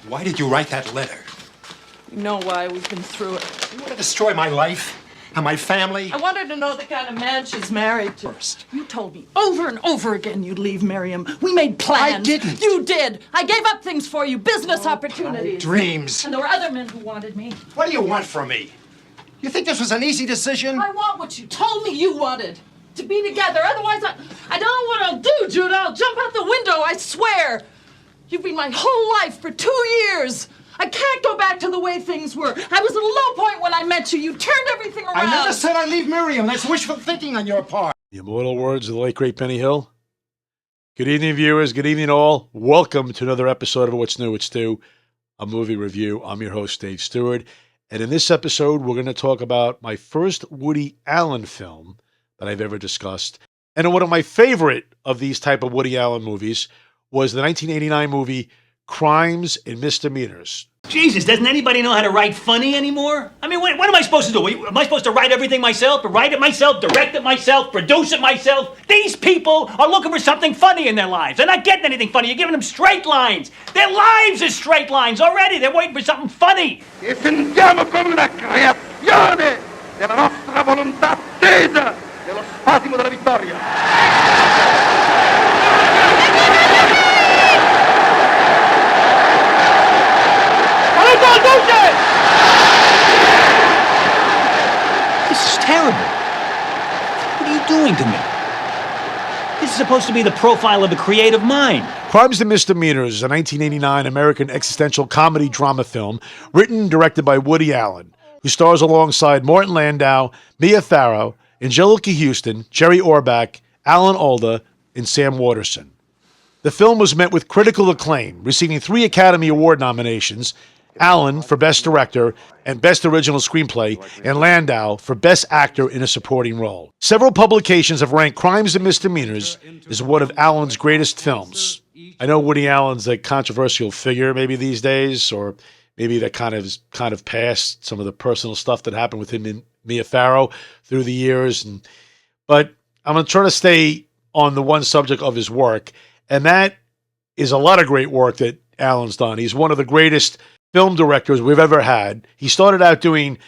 Why did you write that letter? You know why. We've been through it. You want to destroy my life and my family? I wanted to know the kind of man she's married to. First. You told me over and over again you'd leave Miriam. We made plans. I didn't. You did. I gave up things for you, business opportunities. Dreams. And there were other men who wanted me. What do you want from me? You think this was an easy decision? I want what you told me you wanted. To be together. Otherwise, I don't know what I'll do, Judah. I'll jump out the window, I swear. You've been my whole life for 2 years. I can't go back to the way things were. I was at a low point when I met you. You turned everything around. I never said I'd leave Miriam. That's wishful thinking on your part. The immortal words of the late, great Penny Hill. Good evening, viewers. Good evening, all. Welcome to another episode of What's New with Stu, a movie review. I'm your host, Dave Stewart. And in this episode, we're going to talk about my first Woody Allen film that I've ever discussed. And one of my favorite of these type of Woody Allen movies was the 1989 movie Crimes and Misdemeanors. Jesus, doesn't anybody know how to write funny anymore? I mean, what am I supposed to do? Am I supposed to write everything myself? Write it myself, direct it myself, produce it myself? These people are looking for something funny in their lives. They're not getting anything funny. You're giving them straight lines. Their lives are straight lines already. They're waiting for something funny. E sentiamo con la creazione della nostra volontà attesa dello spasimo della vittoria. This is terrible. What are you doing to me? This is supposed to be the profile of a creative mind. Crimes and Misdemeanors is a 1989 American existential comedy drama film written and directed by Woody Allen, who stars alongside Martin Landau, Mia Farrow, Angelica Houston, Jerry Orbach, Alan Alda, and Sam Waterston. The film was met with critical acclaim, receiving 3 Academy Award nominations, Allen for Best Director and Best Original Screenplay, and Landau for Best Actor in a Supporting Role. Several publications have ranked Crimes and Misdemeanors as one of Allen's greatest films. I know Woody Allen's a controversial figure maybe these days, or maybe that kind of past some of the personal stuff that happened with him and Mia Farrow through the years. But I'm going to try to stay on the one subject of his work, and that is a lot of great work that Allen's done. He's one of the greatest film directors we've ever had. He started out doing,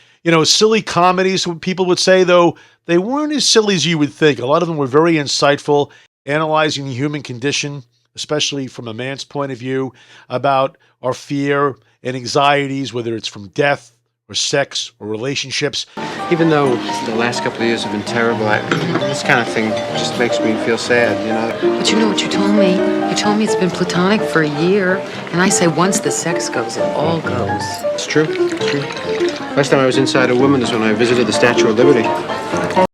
silly comedies, what people would say, though they weren't as silly as you would think. A lot of them were very insightful, analyzing the human condition, especially from a man's point of view, about our fear and anxieties, whether it's from death or sex or relationships. Even though the last couple of years have been terrible, this kind of thing just makes me feel sad, But you know what you told me? You told me it's been platonic for a year. And I say once the sex goes, it all goes. It's true. Last time I was inside a woman is when I visited the Statue of Liberty.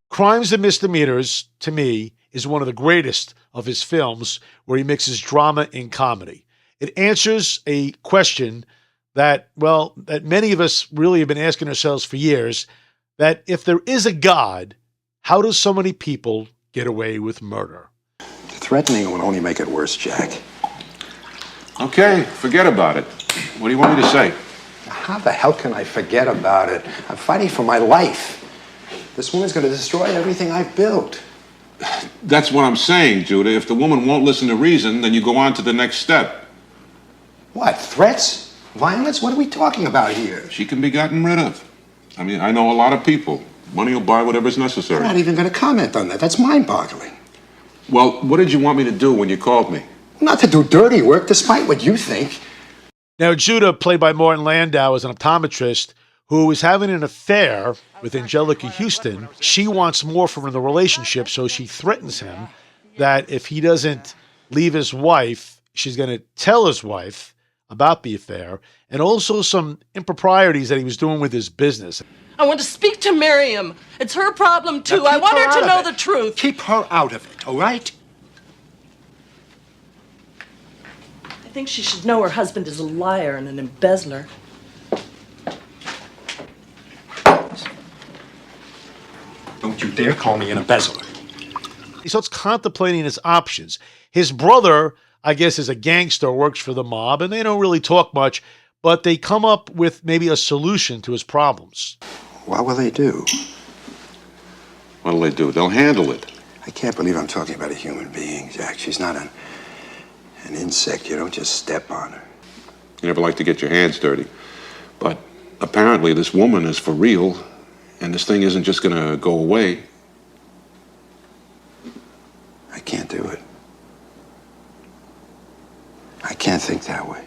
Crimes and Misdemeanors, to me, is one of the greatest of his films where he mixes drama and comedy. It answers a question that many of us really have been asking ourselves for years, that if there is a God, how do so many people get away with murder? Threatening will only make it worse, Jack. Okay, forget about it. What do you want me to say? How the hell can I forget about it? I'm fighting for my life. This woman's going to destroy everything I've built. That's what I'm saying, Judah. If the woman won't listen to reason, then you go on to the next step. What, threats? Violence? What are we talking about here? She can be gotten rid of. I mean, I know a lot of people. Money will buy whatever's necessary. I'm not even going to comment on that. That's mind-boggling. Well, what did you want me to do when you called me? Not to do dirty work, despite what you think. Now, Judah, played by Martin Landau, is an optometrist who is having an affair with Angelica Houston. She wants more from the relationship, so she threatens him that if he doesn't leave his wife, she's going to tell his wife about the affair, and also some improprieties that he was doing with his business. I want to speak to Miriam. It's her problem, too. I want her to know the truth. Keep her out of it, all right? I think she should know her husband is a liar and an embezzler. Don't you dare call me an embezzler. He starts contemplating his options. His brother, I guess, is a gangster, works for the mob, and they don't really talk much, but they come up with maybe a solution to his problems. What will they do? What'll they do? They'll handle it. I can't believe I'm talking about a human being, Jack. She's not an insect. You don't just step on her. You never like to get your hands dirty. But apparently this woman is for real, and this thing isn't just gonna go away. I can't do it. I can't think that way.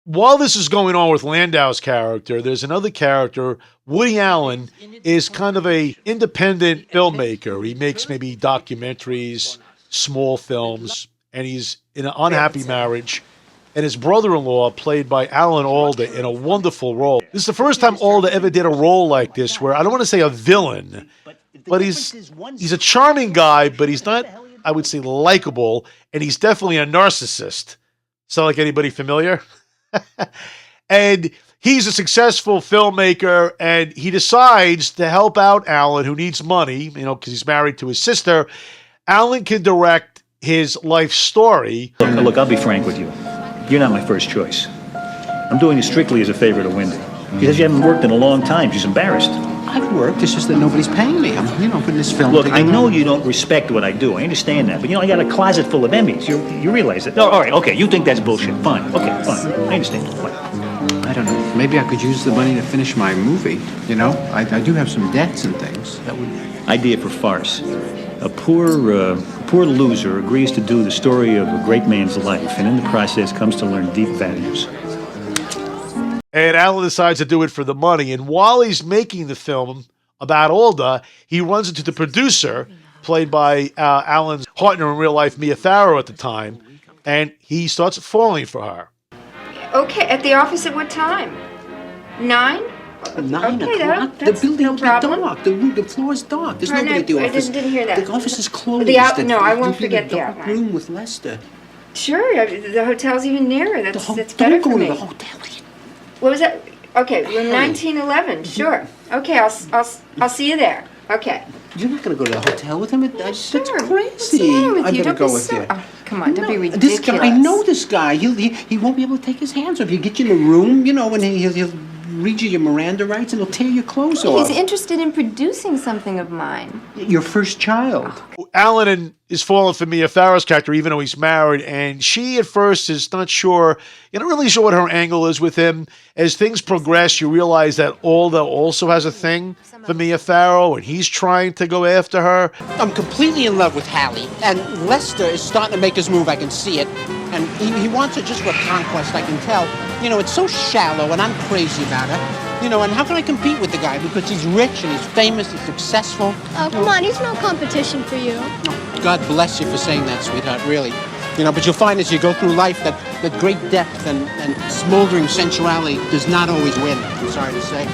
While this is going on with Landau's character, there's another character. Woody Allen is kind of a independent filmmaker. He makes maybe documentaries, small films, and he's in an unhappy marriage. And his brother-in-law, played by Alda, in a wonderful role. This is the first time Alda ever did a role like this, where I don't want to say a villain, but he's a charming guy, but he's not, I would say, likable, and he's definitely a narcissist. Sound like anybody familiar? And he's a successful filmmaker, and he decides to help out Allen, who needs money, because he's married to his sister. Allen can direct his life story. Look, I'll be frank with you. You're not my first choice. I'm doing this strictly as a favor to Wendy. She says you haven't worked in a long time. She's embarrassed. I've worked. It's just that nobody's paying me. I'm, putting this film Look, together. I know you don't respect what I do. I understand that. But, I got a closet full of Emmys. You realize that? No, all right, okay. You think that's bullshit. Fine. Okay, fine. I understand. Fine. I don't know. Maybe I could use the money to finish my movie. I do have some debts and things. That would... Idea for farce. A poor loser agrees to do the story of a great man's life, and in the process comes to learn deep values. And Allen decides to do it for the money. And while he's making the film about Alda, he runs into the producer, played by Allen's partner in real life, Mia Farrow at the time, and he starts falling for her. Okay, at the office at what time? 9? 9 okay, o'clock? That's the building no will be problem. dark. The floor's dark. There's nobody at the office. I didn't hear that. The office is closed. No, I won't forget the dark outline. room with Lester. Sure, the hotel's even nearer. That's better for Don't go me. to the hotel. What was that? Okay, room 1911. Sure. Okay, I'll see you there. Okay. You're not going to go to the hotel with him? That's crazy. What's the matter with I you? better Don't go be with so... you. Oh, come on, don't be ridiculous. This guy, I know this guy. He won't be able to take his hands off. He'll get you in the room, and he'll read you your Miranda rights, and he'll tear your clothes off. He's interested in producing something of mine. Your first child. Allen is falling for Mia Farrow's character, even though he's married, and she at first is not sure, you're not really sure what her angle is with him. As things progress, you realize that Alda also has a thing for Mia Farrow, and he's trying to go after her. I'm completely in love with Hallie, and Lester is starting to make his move. I can see it. And he wants her just for conquest, I can tell. It's so shallow, and I'm crazy about her. And how can I compete with the guy? Because he's rich, and he's famous, he's successful. Oh, come on, he's no competition for you. God bless you for saying that, sweetheart, really. But you'll find as you go through life that great depth and smoldering sensuality does not always win, I'm sorry to say.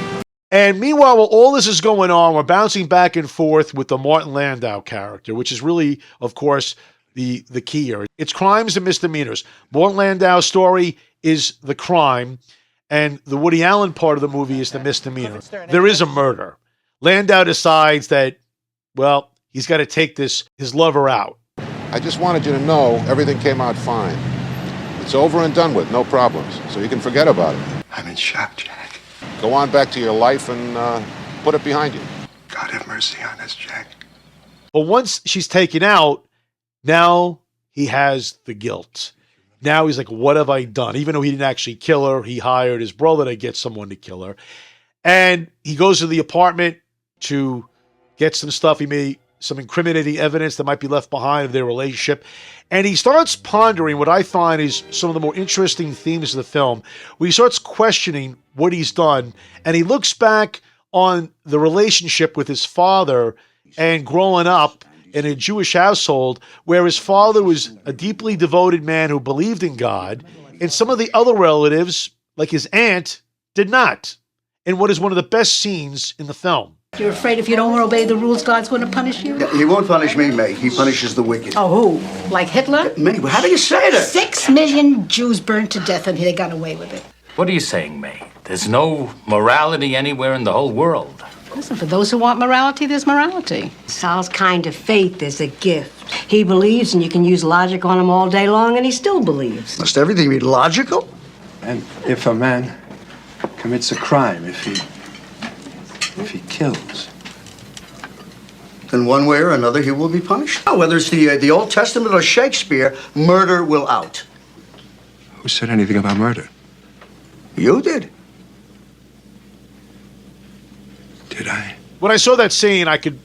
And meanwhile, while all this is going on, we're bouncing back and forth with the Martin Landau character, which is really, of course, the key here. It's crimes and misdemeanors. Martin Landau's story is the crime, and the Woody Allen part of the movie is the misdemeanor. There is a murder. Landau decides that, well, he's got to take his lover out. I just wanted you to know everything came out fine. It's over and done with, no problems, so you can forget about it. I'm in shock, Jack. Go on back to your life and put it behind you. God have mercy on us, Jack. But once she's taken out, now he has the guilt. Now he's like, what have I done? Even though he didn't actually kill her, he hired his brother to get someone to kill her. And he goes to the apartment to get some stuff. He made some incriminating evidence that might be left behind of their relationship. And he starts pondering what I find is some of the more interesting themes of the film, where he starts questioning what he's done. And he looks back on the relationship with his father and growing up in a Jewish household where his father was a deeply devoted man who believed in God, and some of the other relatives, like his aunt, did not. In what is one of the best scenes in the film. You're afraid if you don't obey the rules, God's going to punish you? He won't punish me, May. He punishes the wicked. Oh, who? Like Hitler? May, how do you say that? 6 million Jews burned to death and they got away with it. What are you saying, May? There's no morality anywhere in the whole world. Listen, for those who want morality, there's morality. Sal's kind of faith is a gift. He believes, and you can use logic on him all day long, and he still believes. Must everything be logical? And if a man commits a crime, if he kills, then one way or another he will be punished. Now, whether it's the Old Testament or Shakespeare, murder will out. who said anything about murder? You did. Did I? When I saw that scene, I could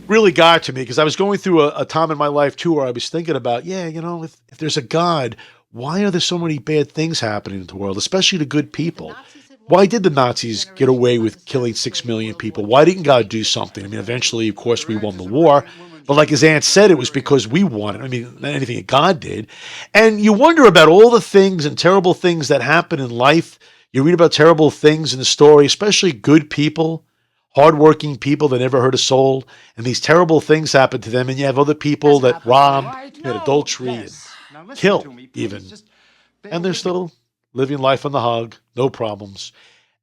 really got to me because I was going through a time in my life too where I was thinking about, if there's a God, why are there so many bad things happening in the world, especially to good people? Why did the Nazis get away with killing 6 million people? Why didn't God do something? I mean, eventually, of course, we won the war. But like his aunt said, it was because we won it. I mean, not anything that God did. And you wonder about all the things and terrible things that happen in life. You read about terrible things in the story, especially good people, hardworking people that never hurt a soul. And these terrible things happen to them. And you have other people that rob, commit adultery, and kill even. And they're still living life on the hog, no problems.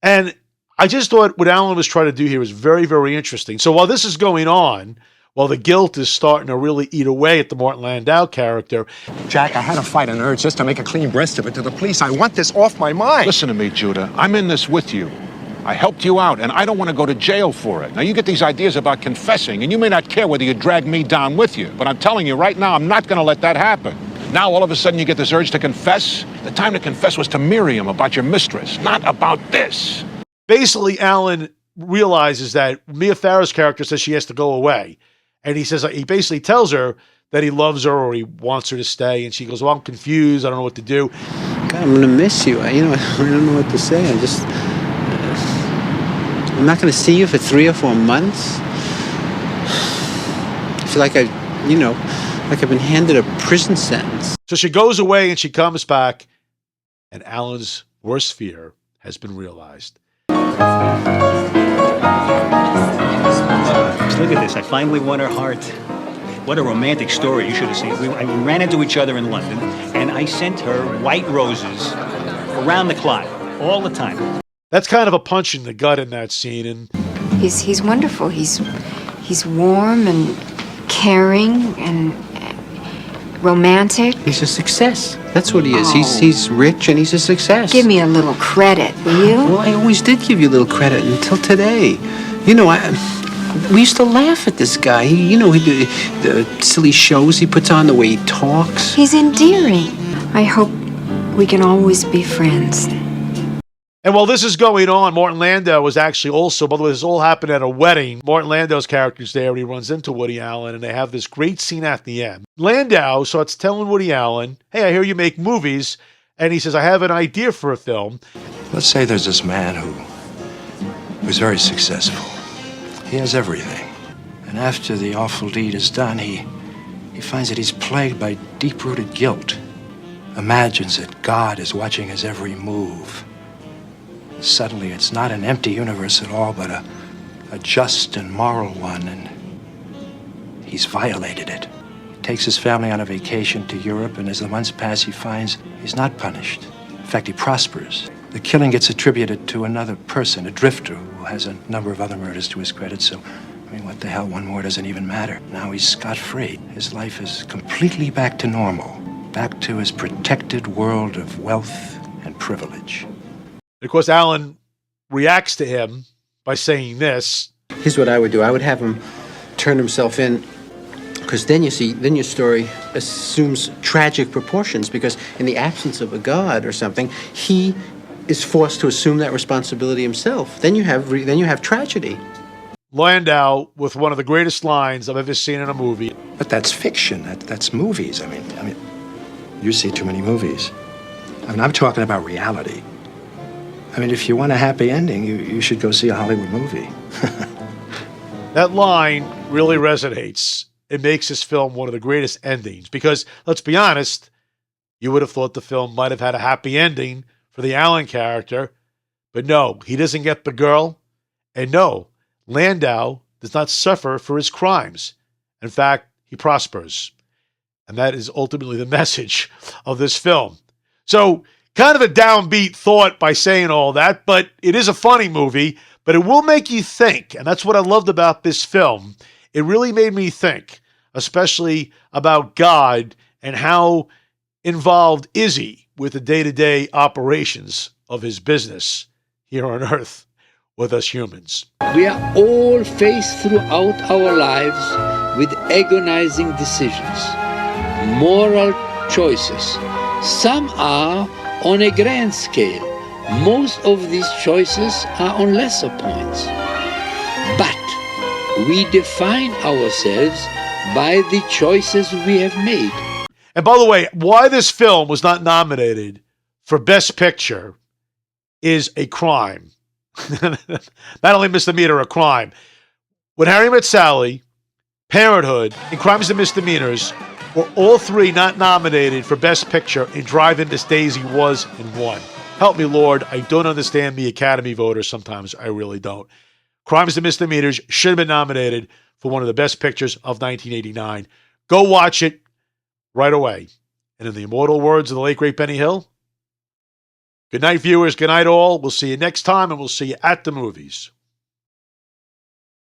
And I just thought what Allen was trying to do here was very, very interesting. So while this is going on, while the guilt is starting to really eat away at the Martin Landau character. Jack, I had to fight an urge just to make a clean breast of it to the police. I want this off my mind. Listen to me, Judah. I'm in this with you. I helped you out, and I don't want to go to jail for it. Now, you get these ideas about confessing, and you may not care whether you drag me down with you, but I'm telling you right now, I'm not going to let that happen. Now, all of a sudden, you get this urge to confess? The time to confess was to Miriam about your mistress, not about this. Basically, Allen realizes that Mia Farrow's character says she has to go away. And he basically tells her that he loves her or he wants her to stay. And she goes, well, I'm confused. I don't know what to do. God, I'm going to miss you. I don't know what to say. I'm not going to see you for 3 or 4 months. I feel like I've been handed a prison sentence. So she goes away and she comes back, and Allen's worst fear has been realized. Look at this. I finally won her heart. What a romantic story. You should have seen. We ran into each other in London, and I sent her white roses around the clock, all the time. That's kind of a punch in the gut in that scene. And He's wonderful. He's warm and caring and romantic. He's a success. That's what he is. He's rich and he's a success. Give me a little credit, will you? Well, I always did give you a little credit until today. We used to laugh at this guy. He did the silly shows he puts on, the way he talks. He's endearing. I hope we can always be friends. And while this is going on, Martin Landau was actually also, by the way, this all happened at a wedding. Martin Landau's character's there, and he runs into Woody Allen, and they have this great scene at the end. Landau starts telling Woody Allen, hey, I hear you make movies. And he says, I have an idea for a film. Let's say there's this man who's very successful. He has everything. And after the awful deed is done, he finds that he's plagued by deep-rooted guilt. Imagines that God is watching his every move. Suddenly, it's not an empty universe at all, but a just and moral one, and he's violated it. He takes his family on a vacation to Europe, and as the months pass, he finds he's not punished. In fact, he prospers. The killing gets attributed to another person, a drifter, who has a number of other murders to his credit, so, what the hell, one more doesn't even matter. Now he's scot-free. His life is completely back to normal, back to his protected world of wealth and privilege. Of course, Allen reacts to him by saying this. Here's what I would do. I would have him turn himself in, because then your story assumes tragic proportions, because in the absence of a god or something, he is forced to assume that responsibility himself. Then you have tragedy. Landau with one of the greatest lines I've ever seen in a movie. But that's fiction. That's movies. I mean, you see too many movies. I'm talking about reality. If you want a happy ending, you should go see a Hollywood movie. That line really resonates. It makes this film one of the greatest endings because, let's be honest, you would have thought the film might have had a happy ending for the Allen character, but no, he doesn't get the girl, and no, Landau does not suffer for his crimes. In fact, he prospers. And that is ultimately the message of this film. So, kind of a downbeat thought by saying all that, but it is a funny movie, but it will make you think, and that's what I loved about this film. It really made me think, especially about God and how involved is he with the day-to-day operations of his business here on Earth with us humans. We are all faced throughout our lives with agonizing decisions, moral choices. Some are on a grand scale, Most of these choices are on lesser points. But we define ourselves by the choices we have made. And by the way, why this film was not nominated for Best Picture is a crime. Not only misdemeanor, a crime. When Harry Met Sally, Parenthood, and Crimes and Misdemeanors were all three not nominated for Best Picture, and Drive-In Miss Daisy was and won. Help me, Lord. I don't understand the Academy voters sometimes. I really don't. Crimes and Misdemeanors should have been nominated for one of the best pictures of 1989. Go watch it right away. And in the immortal words of the late, great Benny Hill, good night, viewers. Good night, all. We'll see you next time, and we'll see you at the movies.